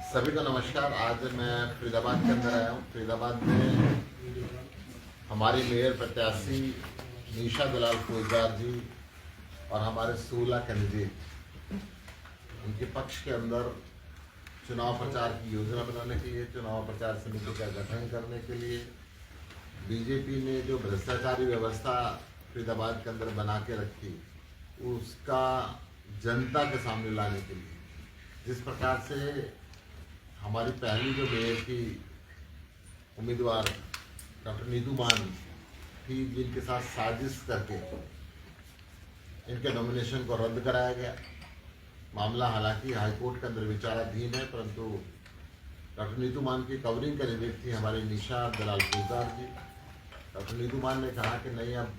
सभी को नमस्कार। आज मैं फरीदाबाद के अंदर आया हूँ। फरीदाबाद में हमारी मेयर प्रत्याशी निशा दलाल फौजदार जी और हमारे 16 कैंडिडेट उनके पक्ष के अंदर चुनाव प्रचार की योजना बनाने के लिए, चुनाव प्रचार समिति का गठन करने के लिए, बीजेपी ने जो भ्रष्टाचारी व्यवस्था फरीदाबाद के अंदर बना के रखी उसका जनता के सामने लाने के लिए, जिस प्रकार से हमारी पहली जो मेयर की उम्मीदवार डॉक्टर नीतू मान थी, जिनके साथ साजिश करके इनके नॉमिनेशन को रद्द कराया गया। मामला हालांकि हाईकोर्ट के अंदर विचाराधीन है, परंतु डॉक्टर नीतू मान की कवरिंग कैंडिडेट थी हमारी निशा दलाल फौजदार जी। डॉक्टर नीतू मान ने कहा कि नहीं, अब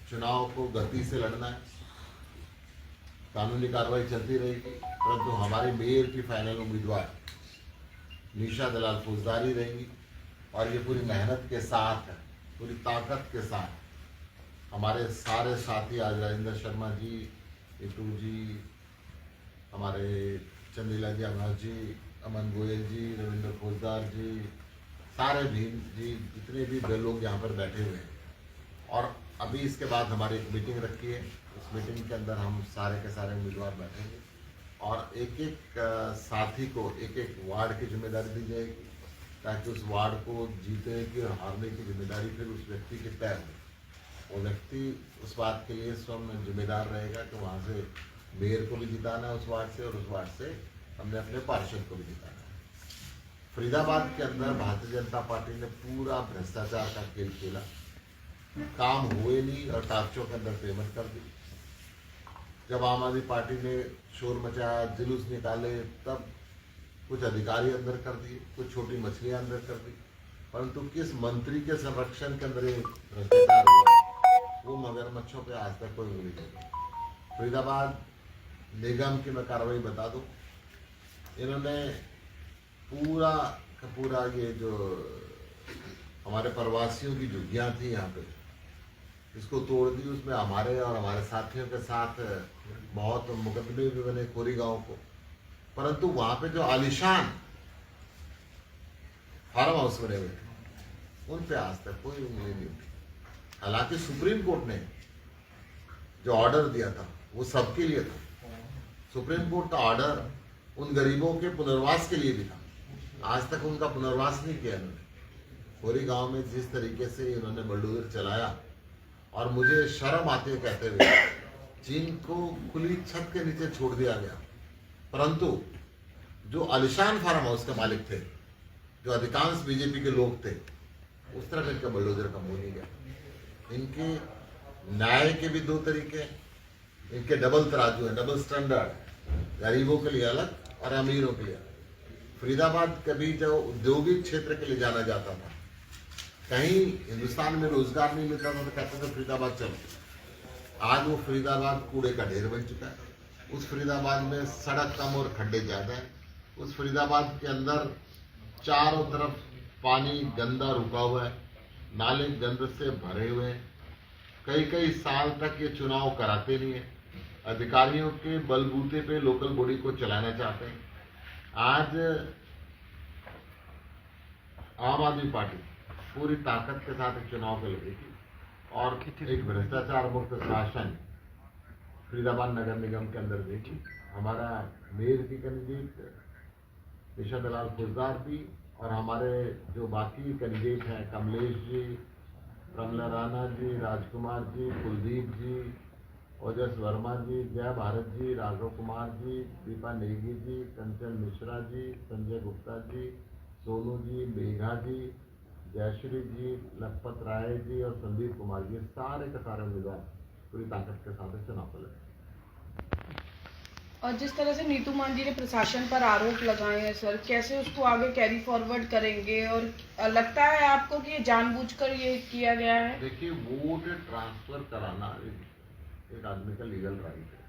चुनाव को गति से लड़ना है, कानूनी कार्रवाई चलती रहेगी, परंतु हमारी मेयर की फाइनल उम्मीदवार निशा दलाल फौजदारी रहेंगी। और ये पूरी मेहनत के साथ, पूरी ताकत के साथ हमारे सारे साथी, आज राजेंद्र शर्मा जी, इटू जी, हमारे चंदीला जी, अमर जी, अमन गोयल जी, रविंद्र फौजदार जी, सारे भीम जी, जितने भी लोग यहाँ पर बैठे हुए हैं। और अभी इसके बाद हमारी एक मीटिंग रखी है। उस मीटिंग के अंदर हम सारे के सारे उम्मीदवार बैठेंगे और एक एक साथी को एक एक वार्ड की जिम्मेदारी दी जाएगी, ताकि उस वार्ड को जीतने की और हारने की जिम्मेदारी फिर उस व्यक्ति के तय हो। वो व्यक्ति उस बात के लिए स्वयं जिम्मेदार रहेगा कि वहाँ से मेयर को भी जिताना है उस वार्ड से, और उस वार्ड से हमने अपने पार्षद को भी जिताना है। फरीदाबाद के अंदर भारतीय जनता पार्टी ने पूरा भ्रष्टाचार का खेल खेला, काम हुए नहीं और टार्चों के अंदर पेमेंट कर दी। जब आम आदमी पार्टी ने शोर मचाया, जुलूस निकाले, तब कुछ अधिकारी अंदर कर दिए, कुछ छोटी मछलियां अंदर कर दी, परंतु किस मंत्री के संरक्षण के अंदर भ्रष्टाचार हुआ, वो मगरमच्छों पे आज तक कोई उंगली नहीं। फरीदाबाद निगम की मैं कार्रवाई बता दूं, इन्होंने पूरा का पूरा ये जो हमारे प्रवासियों की झुग्गियां थी यहाँ पे, इसको तोड़ दी। उसमें हमारे और हमारे साथियों के साथ बहुत मुकदमे भी बने खोरी गांव को, परंतु वहां पे जो आलिशान फार्म हाउस बने हुए थे उन पे आज तक कोई उंगली नहीं उठी। हालांकि सुप्रीम कोर्ट ने जो ऑर्डर दिया था वो सबके लिए था। सुप्रीम कोर्ट का ऑर्डर उन गरीबों के पुनर्वास के लिए भी था, आज तक उनका पुनर्वास नहीं किया इन्होंने। खोरी गांव में जिस तरीके से इन्होंने बलडोजर चलाया, और मुझे शर्म आती है कहते हुए, जिनको खुली छत के नीचे छोड़ दिया गया, परंतु जो आलिशान फार्म हाउस के मालिक थे, जो अधिकांश बीजेपी के लोग थे, उस तरफ इनका बलडोजर कम हो नहीं गया। इनके न्याय के भी दो तरीके, इनके डबल तराजू है, डबल स्टैंडर्ड, गरीबों के लिए अलग और अमीरों के लिए। फरीदाबाद कभी जो औद्योगिक क्षेत्र के लिए जाना जाता था, कहीं हिंदुस्तान में रोजगार नहीं मिलता था तो कहते थे फरीदाबाद चलो। आज वो फरीदाबाद कूड़े का ढेर बन चुका है। उस फरीदाबाद में सड़क कम और खड्डे ज्यादा है। उस फरीदाबाद के अंदर चारों तरफ पानी गंदा रुका हुआ है, नाले गंद से भरे हुए हैं। कई कई साल तक ये चुनाव कराते नहीं है, अधिकारियों के बलबूते पे लोकल बॉडी को चलाना चाहते हैं। आज आम आदमी पार्टी पूरी ताकत के साथ एक चुनाव को लड़ेगी और एक भ्रष्टाचार मुक्त शासन फरीदाबाद नगर निगम के अंदर देगी। हमारा मेयर की कैंडिडेट निशा दलाल फौजदार भी, और हमारे जो बाकी कैंडिडेट हैं, कमलेश जी, प्रमला राणा जी, राजकुमार जी, कुलदीप जी, ओजस वर्मा जी, जय भारत जी, राघव कुमार जी, दीपा नेगी जी, कंचन मिश्रा जी, संजय गुप्ता जी, सोनू जी, मेघा जी, जयश्री जी, लखपत राय जी और संदीप कुमार जी, सारे के सारे उम्मीदवार पूरी ताकत के साथ चुनाव को लड़े। और जिस तरह से नीतू मान जी ने प्रशासन पर आरोप लगाए हैं सर, कैसे उसको आगे कैरी फॉरवर्ड करेंगे, और लगता है आपको कि ये जानबूझकर ये किया गया है? देखिए, वोट ट्रांसफर कराना एक आदमी का लीगल राइट है।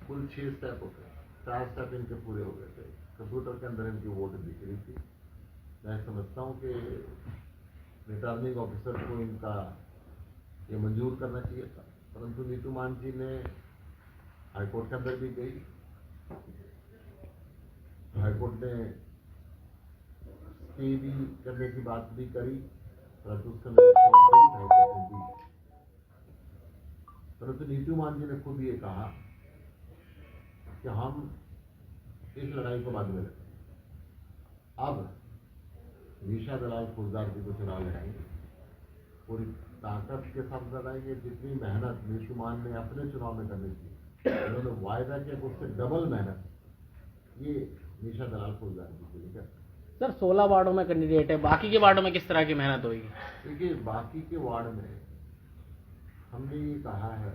कुल 6 स्टेप होते हैं, 4 स्टेप इनके पूरे हो गए थे। कंप्यूटर के अंदर इनकी वोट दिख रही थी। मैं समझता हूँ कि रिटर्निंग ऑफिसर को इनका ये मंजूर करना चाहिए था, परंतु नीतू मान जी ने हाईकोर्ट के अंदर भी गई, हाईकोर्ट ने स्टे भी करने की बात भी करी, परंतु उसका हाईकोर्ट ने दी। परंतु नीतू मान जी ने खुद ये कहा कि हम इस लड़ाई को बाद में रखें, अब निशा दलाल फौजदार जी को चुनाव लड़ाएंगे, पूरी ताकत के साथ लड़ाएंगे। जितनी मेहनत नीतू मान ने अपने चुनाव में करनी थी, उन्होंने वायदा किया कि उससे डबल मेहनत ये निशा दलाल फौजदार जी के लिए करते। सर 16 वार्डों में कैंडिडेट है, बाकी के वार्डों में किस तरह की मेहनत होगी? देखिए, बाकी के वार्ड में हमने ये कहा है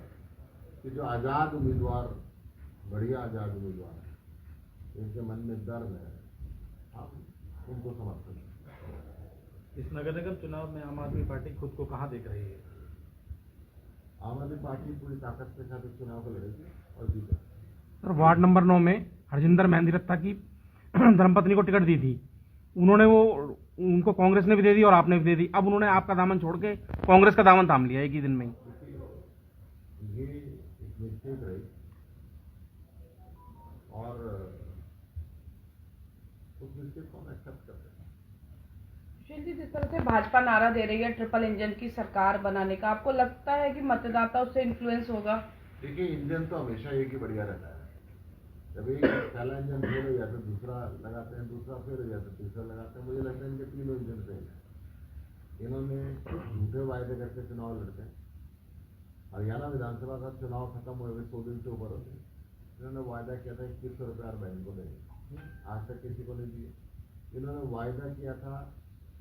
कि जो आज़ाद उम्मीदवार, बढ़िया आज़ाद उम्मीदवार है, जिनके मन में दर्द है, हम उनको समर्थन दें। इस नगर निगम चुनाव में आम आदमी पार्टी खुद को कहां देख रही है? आम आदमी पार्टी पूरी ताकत के साथ इस चुनाव को लड़ेगी और जीतेगी। सर वार्ड नंबर 9 में हरजिंदर मेहंदी रत्ता की धर्मपत्नी को टिकट दी थी, उन्होंने वो उनको कांग्रेस ने भी दे दी और आपने भी दे दी। अब उन्होंने आपका दामन छोड़ के कांग्रेस का दामन थाम लिया एक ही दिन में ही। ये एक मिस्टेक रही और उस मिस्टेक को हम एक्सेप्ट करते हैं। सुशील जी, जिस तरह से भाजपा नारा दे रही है ट्रिपल इंजन की सरकार बनाने का, आपको लगता है कि मतदाता उससे इन्फ्लुएंस होगा? देखिए, इंजन तो हमेशा एक ही बढ़िया रहता है। जब एक पहला इंजन फेल हो जाता है, दूसरा लगाते हैं, दूसरा फेल हो जाता है, तीसरा लगाते हैं। मुझे लगता है इनके तीनों इंजन फेल है। इन्होंने झूठे वायदे करके चुनाव लड़ते हैं। हरियाणा विधानसभा का चुनाव खत्म हुए 100 दिन से ऊपर हो गए, इन्होंने वायदा किया था 2100 रुपये हर बहन को देंगे, आज तक किसी को नहीं दिए। इन्होंने वायदा किया था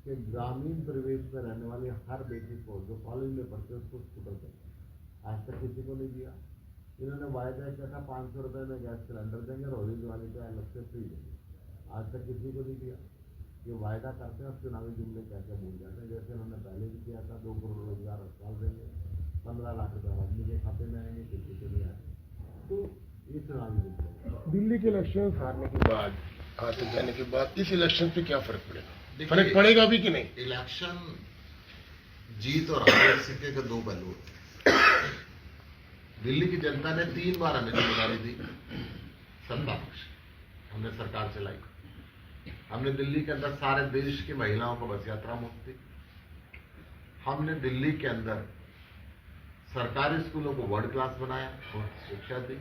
कि ग्रामीण परिवेश में रहने वाली हर बेटी को जो कॉलेज में पढ़ते उसको स्कूटर देंगे, आज तक किसी को नहीं दिया। इन्होंने वायदा किया था 500 रुपये में गैस सिलेंडर देंगे और होली दिवाली पे अलग से फ्री देंगे, आज तक किसी को नहीं दिया। ये वायदा करते हैं और चुनावी जुमले कैसे भूल जाते हैं। जैसे उन्होंने पहले भी किया था 2 करोड़ रोजगार अस्पताल देंगे, 15 लाख रुपये आदमी के खाते में आएंगे, किसी को नहीं आए। तो ये चुनावी जुमले। दिल्ली के इलेक्शन हारने के बाद, हाथ जाने के बाद इस इलेक्शन पे क्या फर्क पड़ेगा? फर्क पड़ेगा भी कि नहीं? इलेक्शन जीत और हार सिक्के के 2 पहलू होते हैं। दिल्ली की जनता ने 3 बार हमें जिम्मेदारी दी, सत्ता पक्ष, हमने सरकार चलाई। हमने दिल्ली के अंदर सारे देश की महिलाओं को बस यात्रा मुक्त दी। हमने दिल्ली के अंदर सरकारी स्कूलों को वर्ल्ड क्लास बनाया और शिक्षा दी।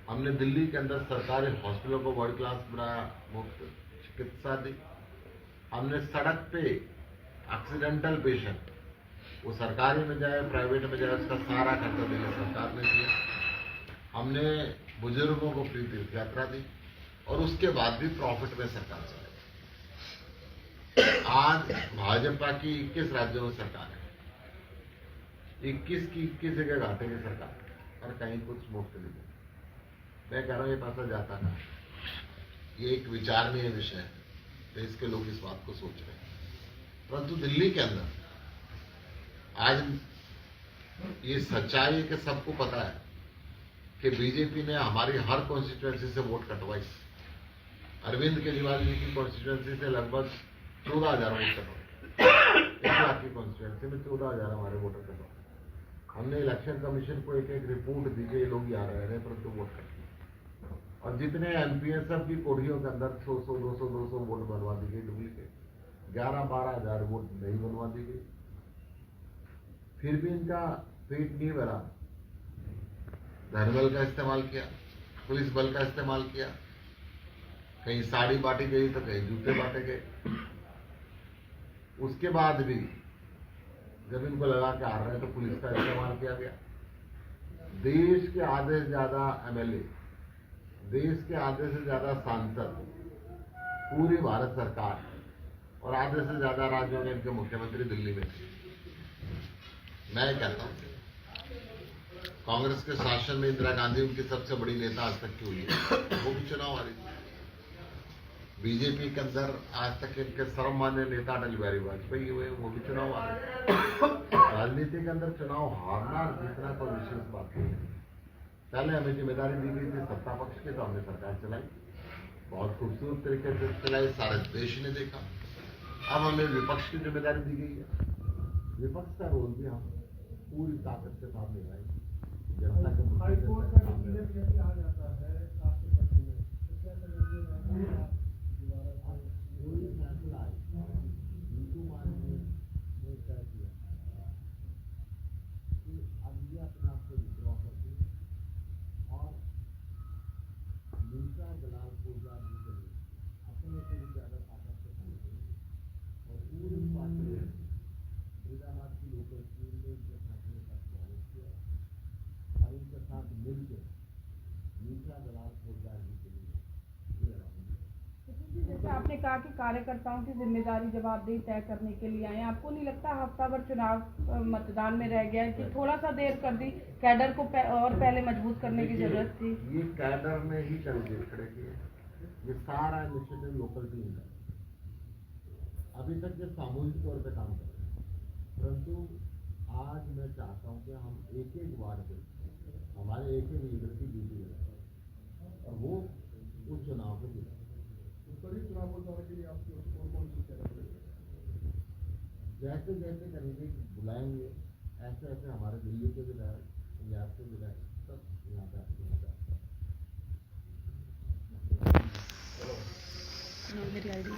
हमने दिल्ली के अंदर सरकारी हॉस्पिटलों को वर्ल्ड क्लास बनाया, मुफ्त चिकित्सा दी। हमने सड़क पे एक्सीडेंटल पेशेंट, वो सरकारी में जाए प्राइवेट में जाए, उसका सारा खर्चा दिल्ली सरकार ने दिया। हमने बुजुर्गों को फ्री तीर्थ यात्रा दी और उसके बाद भी प्रॉफिट में सरकार चलाई। आज भाजपा की 21 राज्यों में सरकार है, 21 की 21 जगह घाटे की सरकार और कहीं कुछ मुफ्त नहीं। मैं कह रहा हूं ये पैसा जाता ना, ये एक विचारणीय विषय है, देश के लोग इस बात को सोच रहे हैं। परंतु दिल्ली के अंदर आज ये सच्चाई है कि सबको पता है कि बीजेपी ने हमारी हर कॉन्स्टिट्यूएंसी से वोट कटवाई। अरविंद केजरीवाल जी की कॉन्स्टिट्यूएंसी से लगभग 14,000 वोट कटवाए। 1 लाख की कॉन्स्टिट्यूएंसी में 14,000 हमारे वोटर कटवाए। हमने इलेक्शन कमीशन को एक रिपोर्ट दी कि ये लोग आ रहे हैं, परंतु वोट कटवाए। और जितने एमपीएस सब की कोठियों के अंदर 100, 200 वोट बनवा दी गई डुप्लीकेट, 11-12,000 वोट नहीं बनवा दी गई। फिर भी इनका पेट नहीं भरा, धनबल का इस्तेमाल किया, पुलिस बल का इस्तेमाल किया, कहीं साड़ी बांटी गई तो कहीं जूते बांटे गए। उसके बाद भी जब इनको लगा के आ रहे हैं तो पुलिस का इस्तेमाल किया गया। देश के आधे से ज्यादा एमएलए, देश के आधे से ज्यादा सांसद, पूरी भारत सरकार और आधे से ज्यादा राज्यों में इनके मुख्यमंत्री दिल्ली में थे। मैं कहता हूं कांग्रेस के शासन में इंदिरा गांधी उनकी सबसे बड़ी नेता आज तक की हुई है, वो भी चुनाव हारी। बीजेपी के अंदर आज तक इनके सर्वमान्य नेता अटल बिहारी वाजपेयी हुए, वो भी चुनाव हारे। राजनीति के अंदर चुनाव हारना जीतना कोई विशेष बात नहीं है। पहले हमें जिम्मेदारी दी गई थी सत्ता पक्ष की, तो हमने सरकार चलाई, बहुत खूबसूरत तरीके से चलाई, सारे देश ने देखा। अब हमें विपक्ष की जिम्मेदारी दी गई है, विपक्ष का रोल भी हम पूरी ताकत के साथ निभाएंगे। जनता के मुद्दे हाईकोर्ट का डिसीजन कैसे आ जाता है आपके पक्ष में? कहा कि कार्यकर्ताओं की जिम्मेदारी जवाबदेही तय करने के लिए आए। आपको नहीं लगता हफ्ता भर चुनाव मतदान में रह गया है कि थोड़ा सा देर कर दी, कैडर को और पहले मजबूत करने की जरूरत थी? ये कैडर ने ही कैंडिडेट खड़े किए, ये सारा इनिशिएटिव लोकल टीम का अभी तक ये सामूहिक तौर पे काम कर रहे हैं, परंतु आज मैं चाहता हूँ कि हम एक एक वार्ड पे हमारे एक एक लीडर की ड्यूटी लगाए और वो उस चुनाव को जिताए। चुनाव के लिए आप कौन सी जैसे जैसे कैंडिडेट बुलाएंगे ऐसे ऐसे हमारे दिल्ली के विधायक, पंजाब के विधायक सब यहाँ पे मेरी आईडी